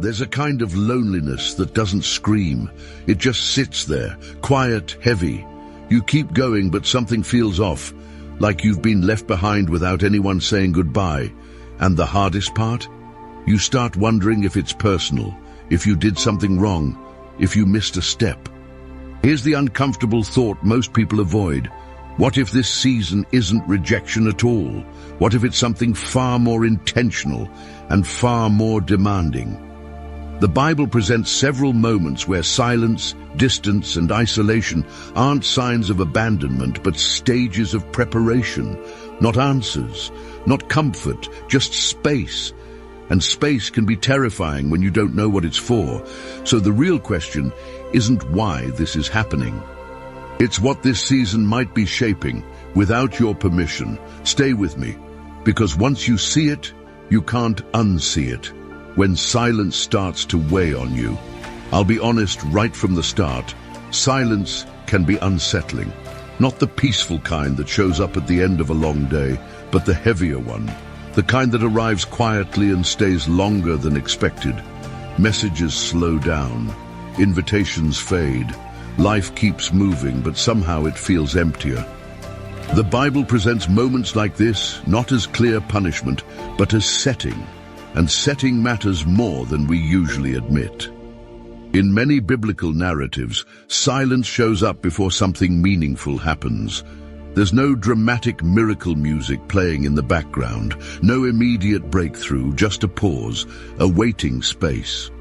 There's a kind of loneliness that doesn't scream. It just sits there, quiet, heavy. You keep going, but something feels off, like you've been left behind without anyone saying goodbye. And the hardest part? You start wondering if it's personal, if you did something wrong, if you missed a step. Here's the uncomfortable thought most people avoid. What if this season isn't rejection at all? What if it's something far more intentional and far more demanding? The Bible presents several moments where silence, distance, and isolation aren't signs of abandonment, but stages of preparation. Not answers, not comfort, just space. And space can be terrifying when you don't know what it's for. So the real question isn't why this is happening. It's what this season might be shaping without your permission. Stay with me, because once you see it, you can't unsee it. When silence starts to weigh on you, I'll be honest right from the start, silence can be unsettling. Not the peaceful kind that shows up at the end of a long day, but the heavier one, the kind that arrives quietly and stays longer than expected. Messages slow down, invitations fade, life keeps moving, but somehow it feels emptier. The Bible presents moments like this not as clear punishment, but as setting. And setting matters more than we usually admit. In many biblical narratives, silence shows up before something meaningful happens. There's no dramatic miracle music playing in the background, no immediate breakthrough, just a pause, a waiting space.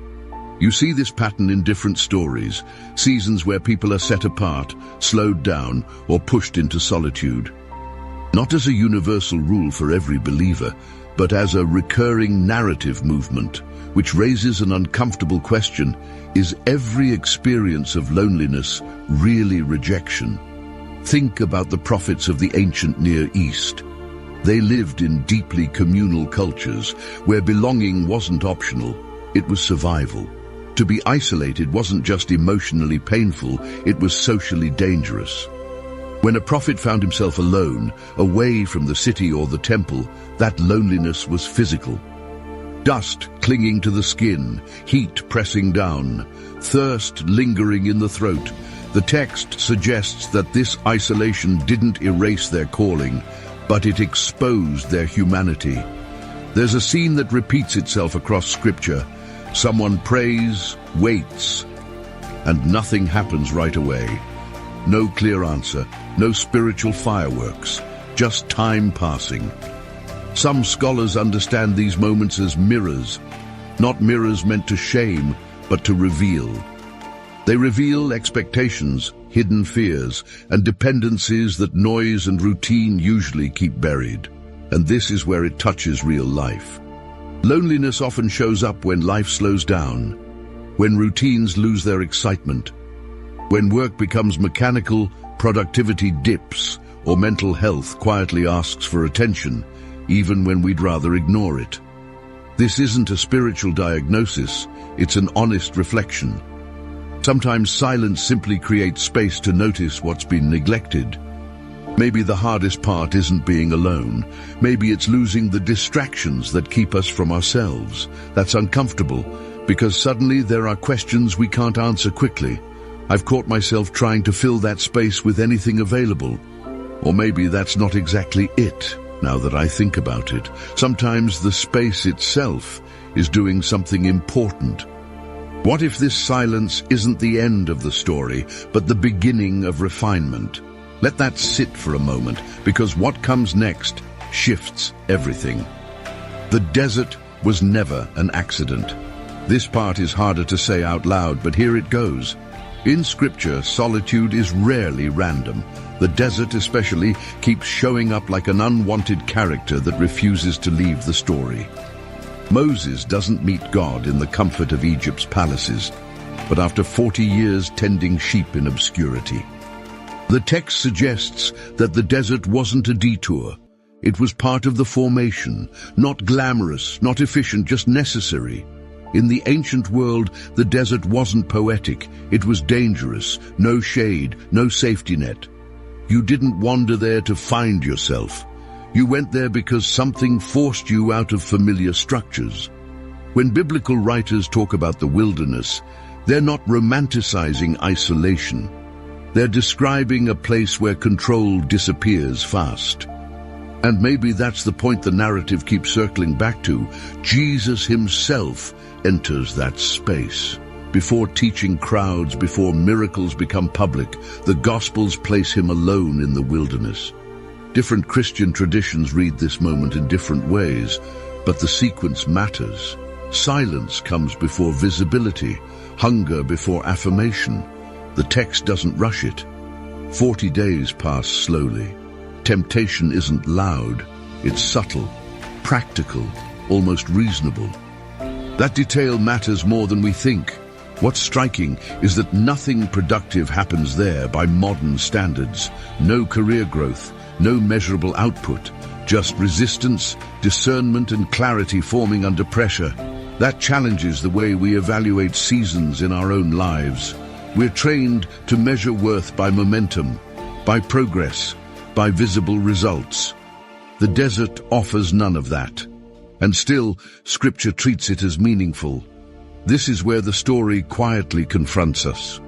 You see this pattern in different stories, seasons where people are set apart, slowed down, or pushed into solitude. Not as a universal rule for every believer, but as a recurring narrative movement, which raises an uncomfortable question: is every experience of loneliness really rejection? Think about the prophets of the ancient Near East. They lived in deeply communal cultures where belonging wasn't optional, it was survival. To be isolated wasn't just emotionally painful, it was socially dangerous. When a prophet found himself alone, away from the city or the temple, that loneliness was physical. Dust clinging to the skin, heat pressing down, thirst lingering in the throat. The text suggests that this isolation didn't erase their calling, but it exposed their humanity. There's a scene that repeats itself across Scripture. Someone prays, waits, and nothing happens right away. No clear answer, no spiritual fireworks, just time passing. Some scholars understand these moments as mirrors, not mirrors meant to shame, but to reveal. They reveal expectations, hidden fears, and dependencies that noise and routine usually keep buried. And this is where it touches real life. Loneliness often shows up when life slows down, when routines lose their excitement, when work becomes mechanical, productivity dips, or mental health quietly asks for attention, even when we'd rather ignore it. This isn't a spiritual diagnosis, it's an honest reflection. Sometimes silence simply creates space to notice what's been neglected. Maybe the hardest part isn't being alone. Maybe it's losing the distractions that keep us from ourselves. That's uncomfortable, because suddenly there are questions we can't answer quickly. I've caught myself trying to fill that space with anything available. Or maybe that's not exactly it, now that I think about it. Sometimes the space itself is doing something important. What if this silence isn't the end of the story, but the beginning of refinement? Let that sit for a moment, because what comes next shifts everything. The desert was never an accident. This part is harder to say out loud, but here it goes. In Scripture, solitude is rarely random. The desert especially keeps showing up like an unwanted character that refuses to leave the story. Moses doesn't meet God in the comfort of Egypt's palaces, but after 40 years tending sheep in obscurity. The text suggests that the desert wasn't a detour. It was part of the formation, not glamorous, not efficient, just necessary. In the ancient world, the desert wasn't poetic, it was dangerous, no shade, no safety net. You didn't wander there to find yourself. You went there because something forced you out of familiar structures. When biblical writers talk about the wilderness, they're not romanticizing isolation. They're describing a place where control disappears fast. And maybe that's the point the narrative keeps circling back to. Jesus himself enters that space. Before teaching crowds, before miracles become public, the Gospels place him alone in the wilderness. Different Christian traditions read this moment in different ways, but the sequence matters. Silence comes before visibility, hunger before affirmation. The text doesn't rush it. 40 days pass slowly. Temptation isn't loud, it's subtle, practical, almost reasonable. That detail matters more than we think. What's striking is that nothing productive happens there by modern standards. No career growth, no measurable output, just resistance, discernment and clarity forming under pressure. That challenges the way we evaluate seasons in our own lives. We're trained to measure worth by momentum, by progress, by visible results. The desert offers none of that. And still, Scripture treats it as meaningful. This is where the story quietly confronts us.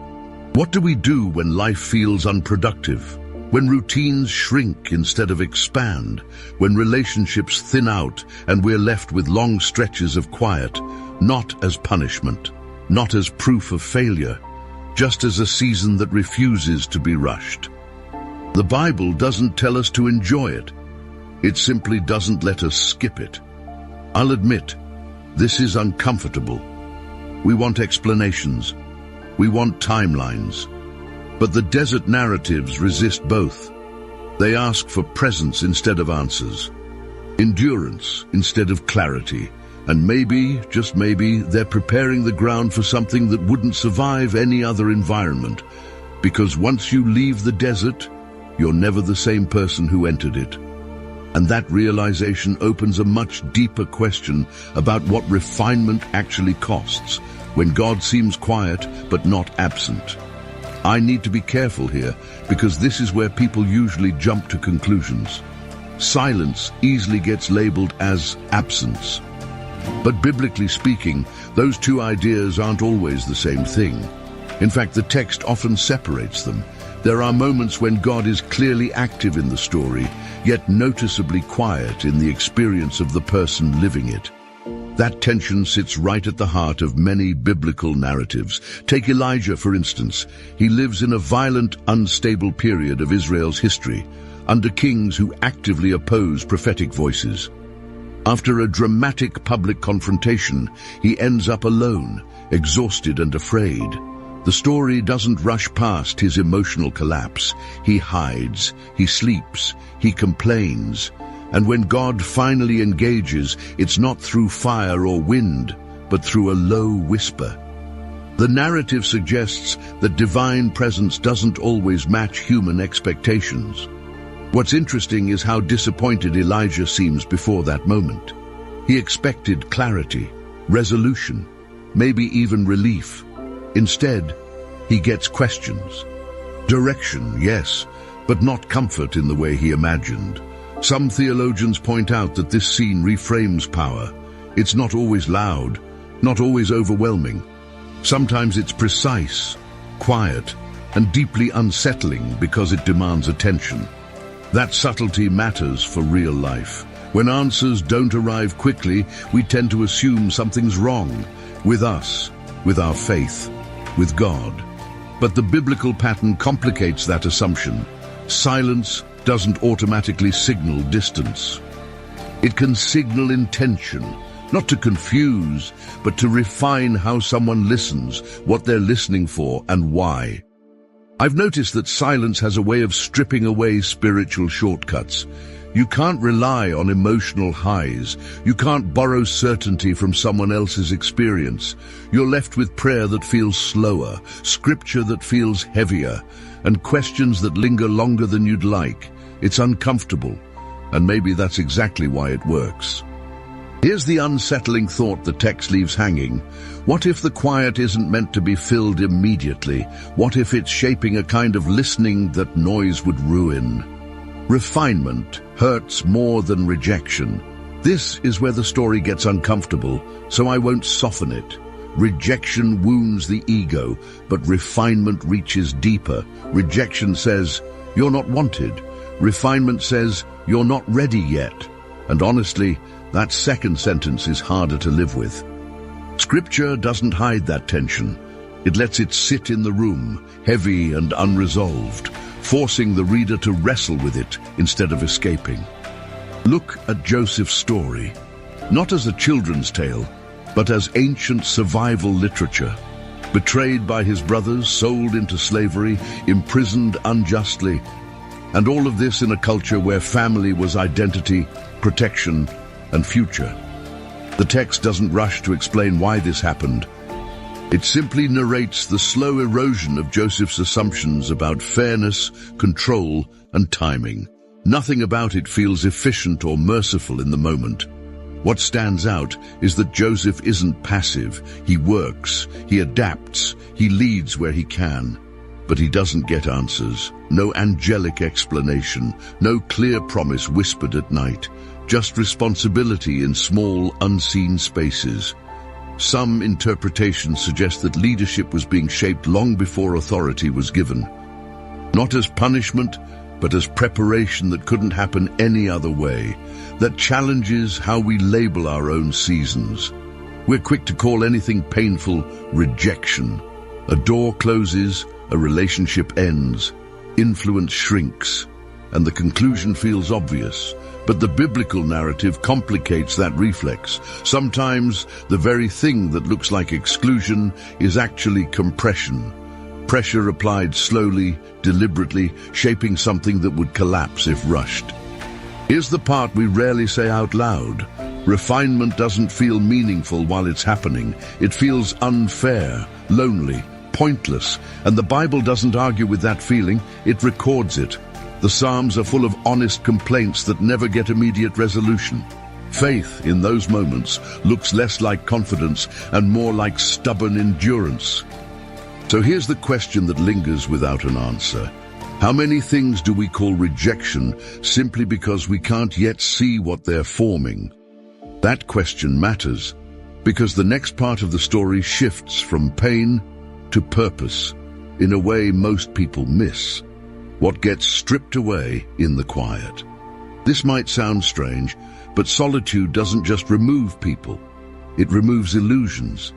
What do we do when life feels unproductive? When routines shrink instead of expand? When relationships thin out and we're left with long stretches of quiet, not as punishment, not as proof of failure, just as a season that refuses to be rushed? The Bible doesn't tell us to enjoy it. It simply doesn't let us skip it. I'll admit, this is uncomfortable. We want explanations. We want timelines. But the desert narratives resist both. They ask for presence instead of answers, endurance instead of clarity, and maybe, just maybe, they're preparing the ground for something that wouldn't survive any other environment. Because once you leave the desert, you're never the same person who entered it. And that realization opens a much deeper question about what refinement actually costs when God seems quiet but not absent. I need to be careful here because this is where people usually jump to conclusions. Silence easily gets labeled as absence. But biblically speaking, those two ideas aren't always the same thing. In fact, the text often separates them. There are moments when God is clearly active in the story, yet noticeably quiet in the experience of the person living it. That tension sits right at the heart of many biblical narratives. Take Elijah, for instance. He lives in a violent, unstable period of Israel's history, under kings who actively oppose prophetic voices. After a dramatic public confrontation, he ends up alone, exhausted and afraid. The story doesn't rush past his emotional collapse. He hides, he sleeps, he complains. And when God finally engages, it's not through fire or wind, but through a low whisper. The narrative suggests that divine presence doesn't always match human expectations. What's interesting is how disappointed Elijah seems before that moment. He expected clarity, resolution, maybe even relief. Instead, he gets questions. Direction, yes, but not comfort in the way he imagined. Some theologians point out that this scene reframes power. It's not always loud, not always overwhelming. Sometimes it's precise, quiet, and deeply unsettling because it demands attention. That subtlety matters for real life. When answers don't arrive quickly, we tend to assume something's wrong with us, with our faith, with God. But the biblical pattern complicates that assumption. Silence doesn't automatically signal distance. It can signal intention, not to confuse, but to refine how someone listens, what they're listening for, and why. I've noticed that silence has a way of stripping away spiritual shortcuts. You can't rely on emotional highs. You can't borrow certainty from someone else's experience. You're left with prayer that feels slower, scripture that feels heavier, and questions that linger longer than you'd like. It's uncomfortable, and maybe that's exactly why it works. Here's the unsettling thought the text leaves hanging. What if the quiet isn't meant to be filled immediately? What if it's shaping a kind of listening that noise would ruin? Refinement hurts more than rejection. This is where the story gets uncomfortable, so I won't soften it. Rejection wounds the ego, but refinement reaches deeper. Rejection says, "You're not wanted." Refinement says, "You're not ready yet." And honestly, that second sentence is harder to live with. Scripture doesn't hide that tension. It lets it sit in the room, heavy and unresolved, forcing the reader to wrestle with it instead of escaping. Look at Joseph's story, not as a children's tale, but as ancient survival literature. Betrayed by his brothers, sold into slavery, imprisoned unjustly, and all of this in a culture where family was identity, protection, and future. The text doesn't rush to explain why this happened. It simply narrates the slow erosion of Joseph's assumptions about fairness, control, and timing. Nothing about it feels efficient or merciful in the moment. What stands out is that Joseph isn't passive. He works, he adapts, he leads where he can. But he doesn't get answers. No angelic explanation, no clear promise whispered at night. Just responsibility in small, unseen spaces. Some interpretations suggest that leadership was being shaped long before authority was given. Not as punishment, but as preparation that couldn't happen any other way. That challenges how we label our own seasons. We're quick to call anything painful rejection. A door closes, a relationship ends, influence shrinks, and the conclusion feels obvious. But the biblical narrative complicates that reflex. Sometimes the very thing that looks like exclusion is actually compression. Pressure applied slowly, deliberately, shaping something that would collapse if rushed. Here's the part we rarely say out loud. Refinement doesn't feel meaningful while it's happening. It feels unfair, lonely, pointless, and the Bible doesn't argue with that feeling, it records it. The Psalms are full of honest complaints that never get immediate resolution. Faith in those moments looks less like confidence and more like stubborn endurance. So here's the question that lingers without an answer. How many things do we call rejection simply because we can't yet see what they're forming? That question matters because the next part of the story shifts from pain to purpose in a way most people miss. What gets stripped away in the quiet. This might sound strange, but solitude doesn't just remove people. It removes illusions.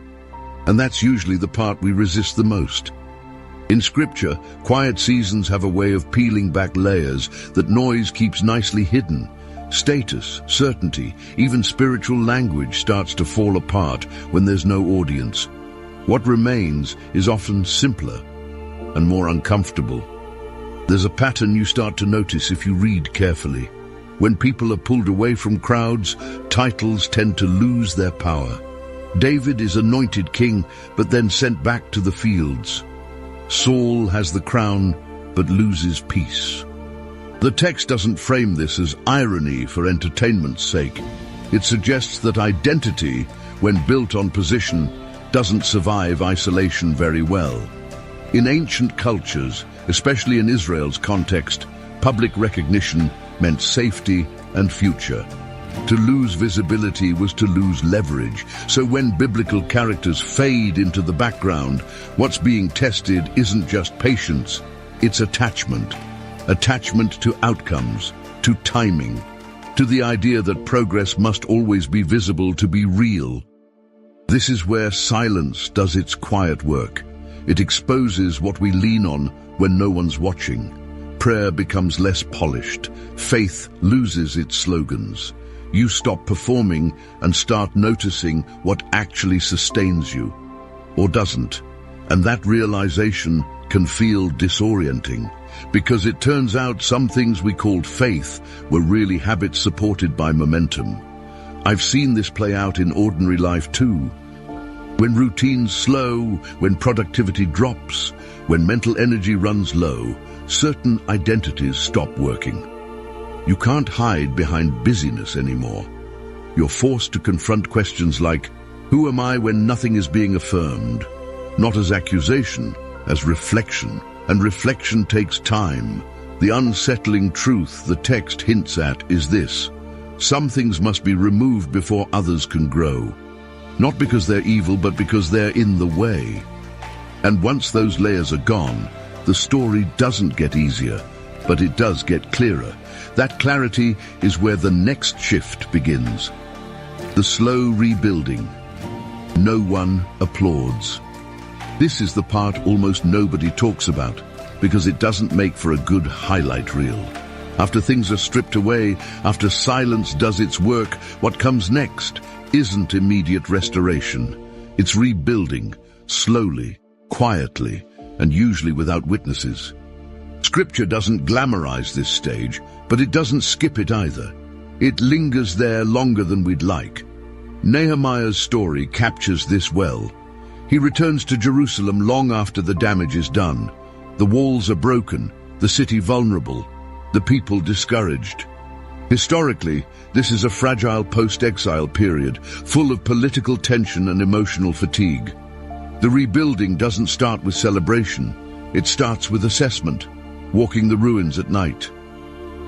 And that's usually the part we resist the most. In Scripture, quiet seasons have a way of peeling back layers that noise keeps nicely hidden. Status, certainty, even spiritual language starts to fall apart when there's no audience. What remains is often simpler and more uncomfortable. There's a pattern you start to notice if you read carefully. When people are pulled away from crowds, titles tend to lose their power. David is anointed king, but then sent back to the fields. Saul has the crown, but loses peace. The text doesn't frame this as irony for entertainment's sake. It suggests that identity, when built on position, doesn't survive isolation very well. In ancient cultures, especially in Israel's context, public recognition meant safety and future. To lose visibility was to lose leverage. So when biblical characters fade into the background, what's being tested isn't just patience, it's attachment. Attachment to outcomes, to timing, to the idea that progress must always be visible to be real. This is where silence does its quiet work. It exposes what we lean on when no one's watching. Prayer becomes less polished. Faith loses its slogans. You stop performing and start noticing what actually sustains you, or doesn't. And that realization can feel disorienting, because it turns out some things we called faith were really habits supported by momentum. I've seen this play out in ordinary life too. When routines slow, when productivity drops, when mental energy runs low, certain identities stop working. You can't hide behind busyness anymore. You're forced to confront questions like, who am I when nothing is being affirmed? Not as accusation, as reflection. And reflection takes time. The unsettling truth the text hints at is this. Some things must be removed before others can grow. Not because they're evil, but because they're in the way. And once those layers are gone, the story doesn't get easier, but it does get clearer. That clarity is where the next shift begins. The slow rebuilding. No one applauds. This is the part almost nobody talks about, because it doesn't make for a good highlight reel. After things are stripped away, after silence does its work, what comes next isn't immediate restoration. It's rebuilding, slowly, quietly, and usually without witnesses. Scripture doesn't glamorize this stage, but it doesn't skip it either. It lingers there longer than we'd like. Nehemiah's story captures this well. He returns to Jerusalem long after the damage is done. The walls are broken, the city vulnerable, the people discouraged. Historically, this is a fragile post-exile period, full of political tension and emotional fatigue. The rebuilding doesn't start with celebration. It starts with assessment, walking the ruins at night,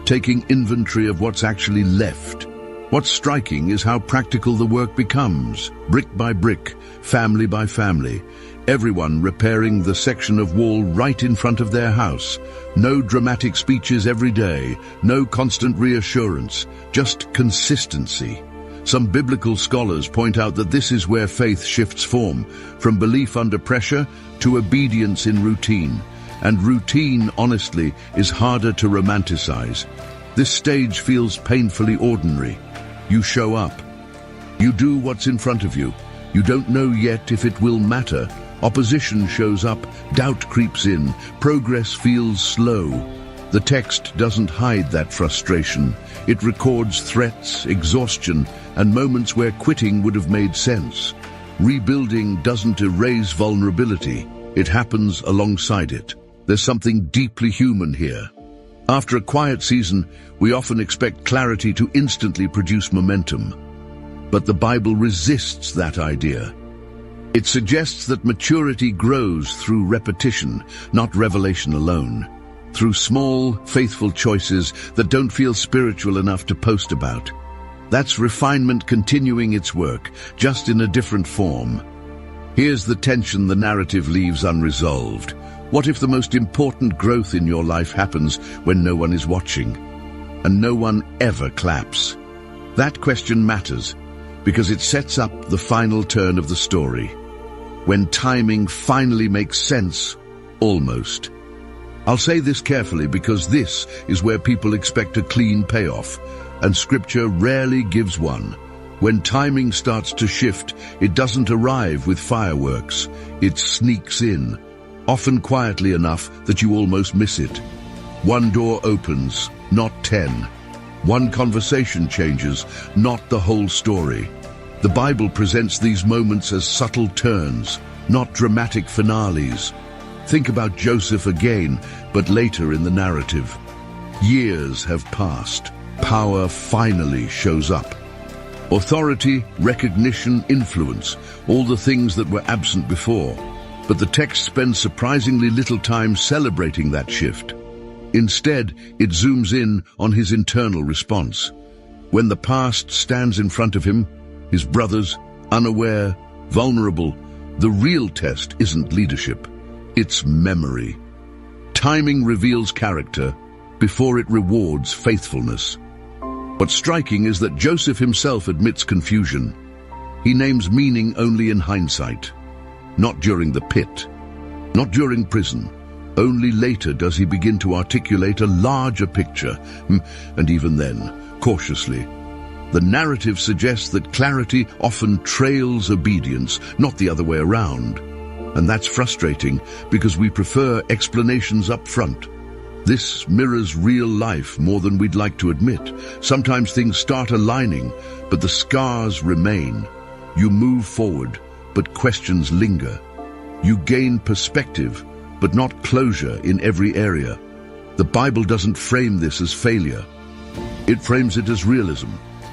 taking inventory of what's actually left. What's striking is how practical the work becomes, brick by brick, family by family, everyone repairing the section of wall right in front of their house. No dramatic speeches every day, no constant reassurance, just consistency. Some biblical scholars point out that this is where faith shifts form, from belief under pressure to obedience in routine. And routine, honestly, is harder to romanticize. This stage feels painfully ordinary. You show up. You do what's in front of you. You don't know yet if it will matter. Opposition shows up, doubt creeps in, progress feels slow. The text doesn't hide that frustration. It records threats, exhaustion, and moments where quitting would have made sense. Rebuilding doesn't erase vulnerability. It happens alongside it. There's something deeply human here. After a quiet season, we often expect clarity to instantly produce momentum. But the Bible resists that idea. It suggests that maturity grows through repetition, not revelation alone. Through small, faithful choices that don't feel spiritual enough to post about. That's refinement continuing its work, just in a different form. Here's the tension the narrative leaves unresolved. What if the most important growth in your life happens when no one is watching? And no one ever claps? That question matters, because it sets up the final turn of the story. When timing finally makes sense, almost. I'll say this carefully because this is where people expect a clean payoff, and Scripture rarely gives one. When timing starts to shift, it doesn't arrive with fireworks. It sneaks in, often quietly enough that you almost miss it. One door opens, not 10. One conversation changes, not the whole story. The Bible presents these moments as subtle turns, not dramatic finales. Think about Joseph again, but later in the narrative. Years have passed. Power finally shows up. Authority, recognition, influence, all the things that were absent before. But the text spends surprisingly little time celebrating that shift. Instead, it zooms in on his internal response. When the past stands in front of him, his brothers, unaware, vulnerable, the real test isn't leadership, it's memory. Timing reveals character before it rewards faithfulness. What's striking is that Joseph himself admits confusion. He names meaning only in hindsight. Not during the pit, not during prison. Only later does he begin to articulate a larger picture, and even then, cautiously. The narrative suggests that clarity often trails obedience, not the other way around. And that's frustrating because we prefer explanations up front. This mirrors real life more than we'd like to admit. Sometimes things start aligning, but the scars remain. You move forward, but questions linger. You gain perspective, but not closure in every area. The Bible doesn't frame this as failure. It frames it as realism.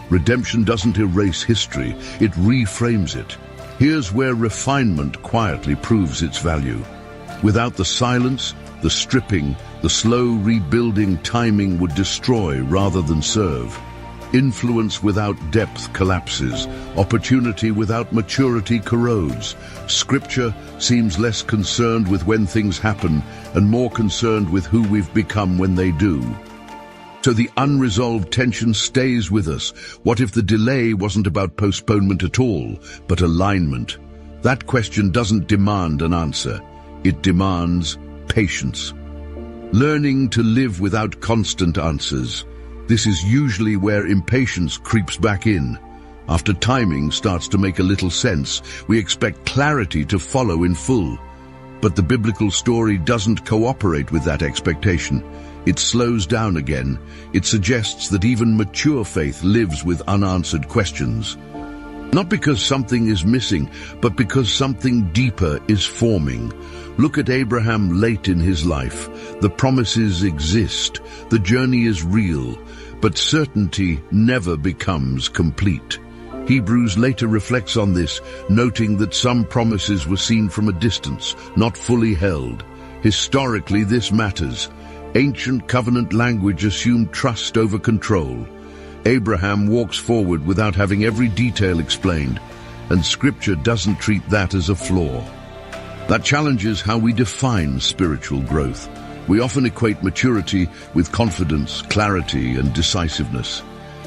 Redemption doesn't erase history, it reframes it. Here's where refinement quietly proves its value. Without the silence, the stripping, the slow rebuilding, timing would destroy rather than serve. Influence without depth collapses. Opportunity without maturity corrodes. Scripture seems less concerned with when things happen and more concerned with who we've become when they do. So the unresolved tension stays with us. What if the delay wasn't about postponement at all, but alignment? That question doesn't demand an answer. It demands patience. Learning to live without constant answers. This is usually where impatience creeps back in. After timing starts to make a little sense, we expect clarity to follow in full. But the biblical story doesn't cooperate with that expectation. It slows down again. It suggests that even mature faith lives with unanswered questions. Not because something is missing, but because something deeper is forming. Look at Abraham late in his life. The promises exist. The journey is real, but certainty never becomes complete. Hebrews later reflects on this, noting that some promises were seen from a distance, not fully held. Historically, this matters. Ancient covenant language assumed trust over control. Abraham walks forward without having every detail explained, and Scripture doesn't treat that as a flaw. That challenges how we define spiritual growth. We often equate maturity with confidence, clarity, and decisiveness.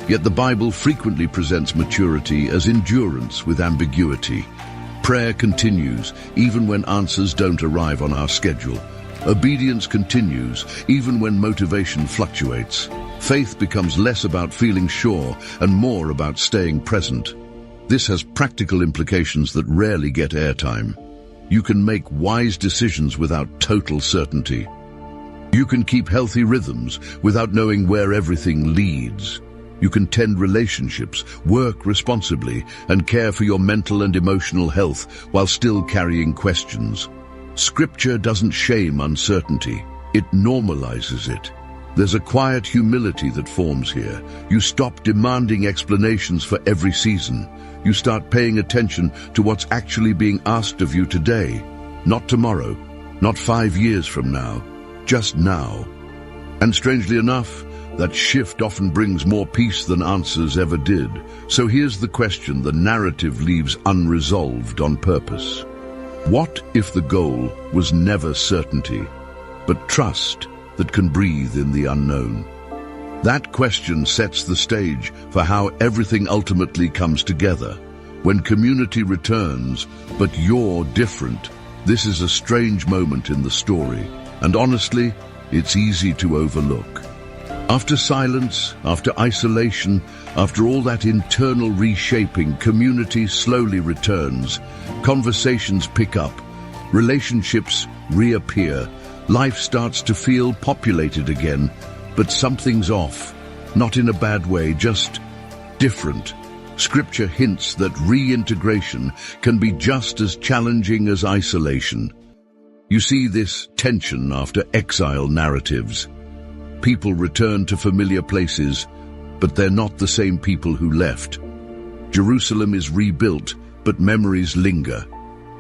Yet the Bible frequently presents maturity as endurance with ambiguity. Prayer continues, even when answers don't arrive on our schedule. Obedience continues, even when motivation fluctuates. Faith becomes less about feeling sure and more about staying present. This has practical implications that rarely get airtime. You can make wise decisions without total certainty. You can keep healthy rhythms without knowing where everything leads. You can tend relationships, work responsibly, and care for your mental and emotional health while still carrying questions. Scripture doesn't shame uncertainty. It normalizes it. There's a quiet humility that forms here. You stop demanding explanations for every season. You start paying attention to what's actually being asked of you today. Not tomorrow, not 5 years from now, just now. And strangely enough, that shift often brings more peace than answers ever did. So here's the question the narrative leaves unresolved on purpose. What if the goal was never certainty, but trust that can breathe in the unknown? That question sets the stage for how everything ultimately comes together. When community returns, but you're different, this is a strange moment in the story, and honestly, it's easy to overlook. After silence, after isolation, after all that internal reshaping, community slowly returns. Conversations pick up, relationships reappear, life starts to feel populated again, but something's off. Not in a bad way, just different. Scripture hints that reintegration can be just as challenging as isolation. You see this tension after exile narratives. People return to familiar places, but they're not the same people who left. Jerusalem is rebuilt, but memories linger.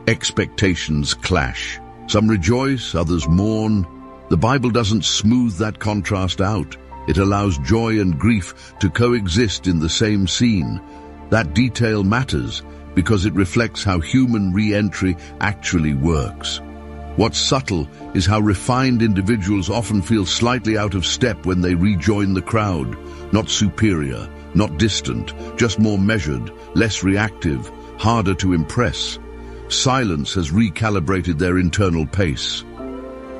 Expectations clash. Some rejoice, others mourn. The Bible doesn't smooth that contrast out. It allows joy and grief to coexist in the same scene. That detail matters because it reflects how human re-entry actually works. What's subtle is how refined individuals often feel slightly out of step when they rejoin the crowd. Not superior, not distant, just more measured, less reactive, harder to impress. Silence has recalibrated their internal pace.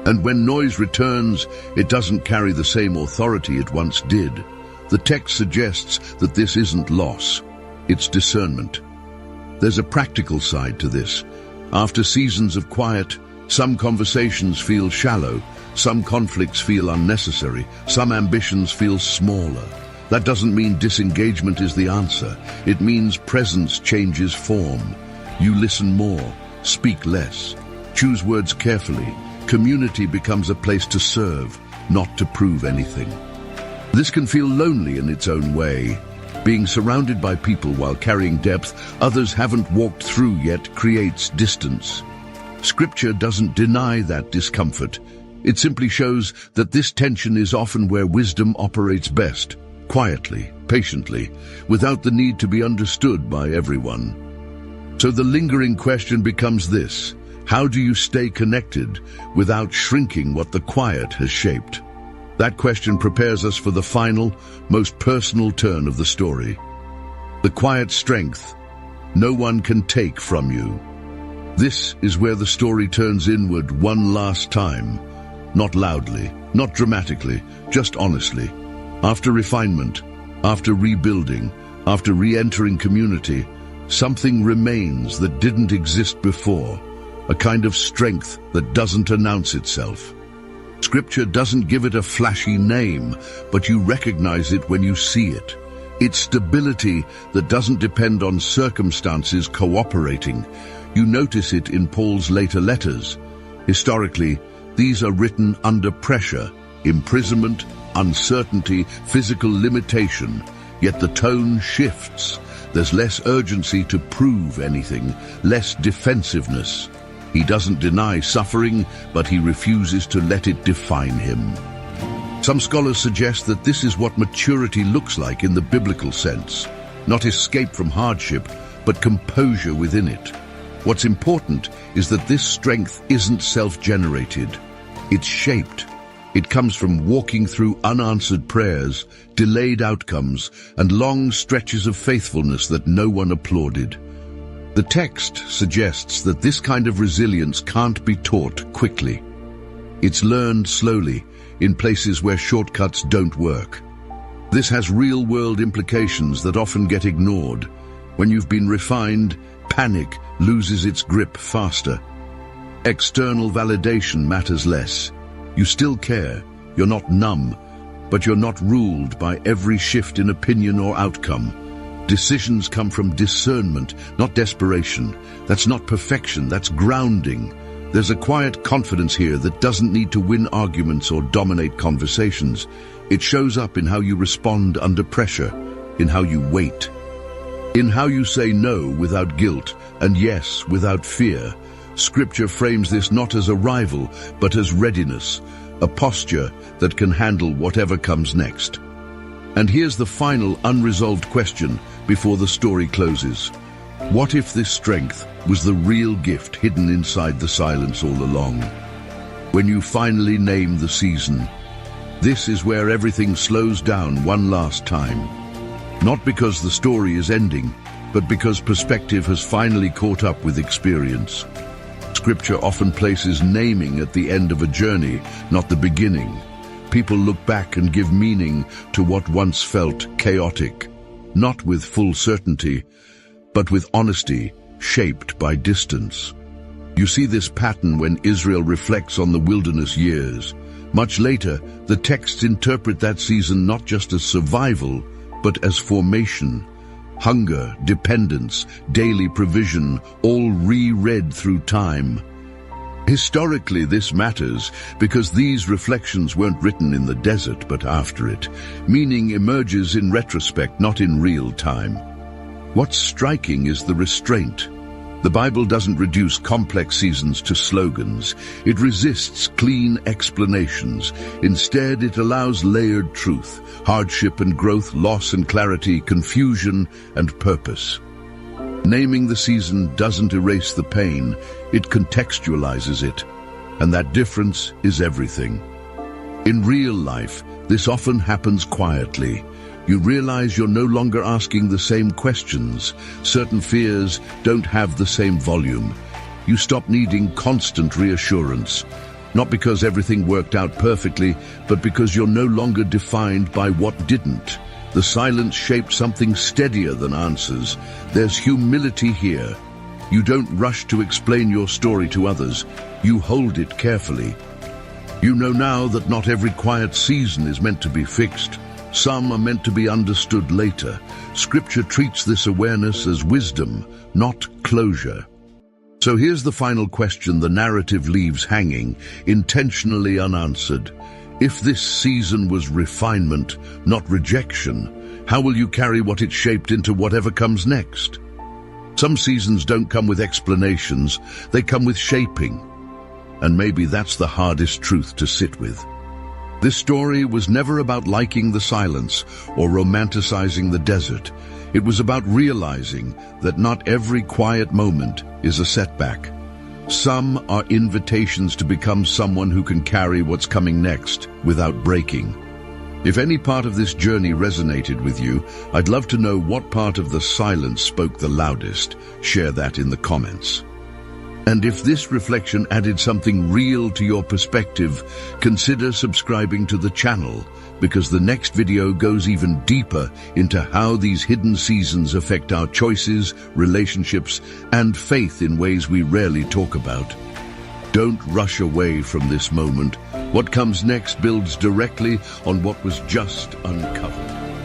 And when noise returns, it doesn't carry the same authority it once did. The text suggests that this isn't loss, it's discernment. There's a practical side to this. After seasons of quiet, some conversations feel shallow, some conflicts feel unnecessary, some ambitions feel smaller. That doesn't mean disengagement is the answer. It means presence changes form. You listen more, speak less, choose words carefully. Community becomes a place to serve, not to prove anything. This can feel lonely in its own way. Being surrounded by people while carrying depth others haven't walked through yet creates distance. Scripture doesn't deny that discomfort. It simply shows that this tension is often where wisdom operates best, quietly, patiently, without the need to be understood by everyone. So the lingering question becomes this: how do you stay connected without shrinking what the quiet has shaped? That question prepares us for the final, most personal turn of the story. The quiet strength no one can take from you. This is where the story turns inward one last time. Not loudly, not dramatically, just honestly. After refinement, after rebuilding, after re-entering community, something remains that didn't exist before, a kind of strength that doesn't announce itself. Scripture doesn't give it a flashy name, but you recognize it when you see it. It's stability that doesn't depend on circumstances cooperating. You notice it in Paul's later letters. Historically, these are written under pressure, imprisonment, uncertainty, physical limitation, yet the tone shifts. There's less urgency to prove anything, less defensiveness. He doesn't deny suffering, but he refuses to let it define him. Some scholars suggest that this is what maturity looks like in the biblical sense. Not escape from hardship, but composure within it. What's important is that this strength isn't self-generated. It's shaped. It comes from walking through unanswered prayers, delayed outcomes, and long stretches of faithfulness that no one applauded. The text suggests that this kind of resilience can't be taught quickly. It's learned slowly, in places where shortcuts don't work. This has real-world implications that often get ignored. When you've been refined, panic loses its grip faster. External validation matters less. You still care, you're not numb, but you're not ruled by every shift in opinion or outcome. Decisions come from discernment, not desperation. That's not perfection, that's grounding. There's a quiet confidence here that doesn't need to win arguments or dominate conversations. It shows up in how you respond under pressure, in how you wait, in how you say no without guilt and yes without fear. Scripture frames this not as arrival, but as readiness, a posture that can handle whatever comes next. And here's the final unresolved question before the story closes. What if this strength was the real gift hidden inside the silence all along? When you finally name the season, this is where everything slows down one last time. Not because the story is ending, but because perspective has finally caught up with experience. Scripture often places naming at the end of a journey, not the beginning. People look back and give meaning to what once felt chaotic, not with full certainty, but with honesty, shaped by distance. You see this pattern when Israel reflects on the wilderness years. Much later, the texts interpret that season not just as survival, but as formation. Hunger, dependence, daily provision, all reread through time. Historically, this matters because these reflections weren't written in the desert but after it. Meaning emerges in retrospect, not in real time. What's striking is the restraint. The Bible doesn't reduce complex seasons to slogans. It resists clean explanations. Instead, it allows layered truth, hardship and growth, loss and clarity, confusion and purpose. Naming the season doesn't erase the pain, it contextualizes it. And that difference is everything. In real life, this often happens quietly. You realize you're no longer asking the same questions. Certain fears don't have the same volume. You stop needing constant reassurance. Not because everything worked out perfectly, but because you're no longer defined by what didn't. The silence shaped something steadier than answers. There's humility here. You don't rush to explain your story to others. You hold it carefully. You know now that not every quiet season is meant to be fixed. Some are meant to be understood later. Scripture treats this awareness as wisdom, not closure. So here's the final question the narrative leaves hanging, intentionally unanswered. If this season was refinement, not rejection, how will you carry what it shaped into whatever comes next? Some seasons don't come with explanations, they come with shaping. And maybe that's the hardest truth to sit with. This story was never about liking the silence or romanticizing the desert. It was about realizing that not every quiet moment is a setback. Some are invitations to become someone who can carry what's coming next without breaking. If any part of this journey resonated with you, I'd love to know what part of the silence spoke the loudest. Share that in the comments. And if this reflection added something real to your perspective, consider subscribing to the channel, because the next video goes even deeper into how these hidden seasons affect our choices, relationships, and faith in ways we rarely talk about. Don't rush away from this moment. What comes next builds directly on what was just uncovered.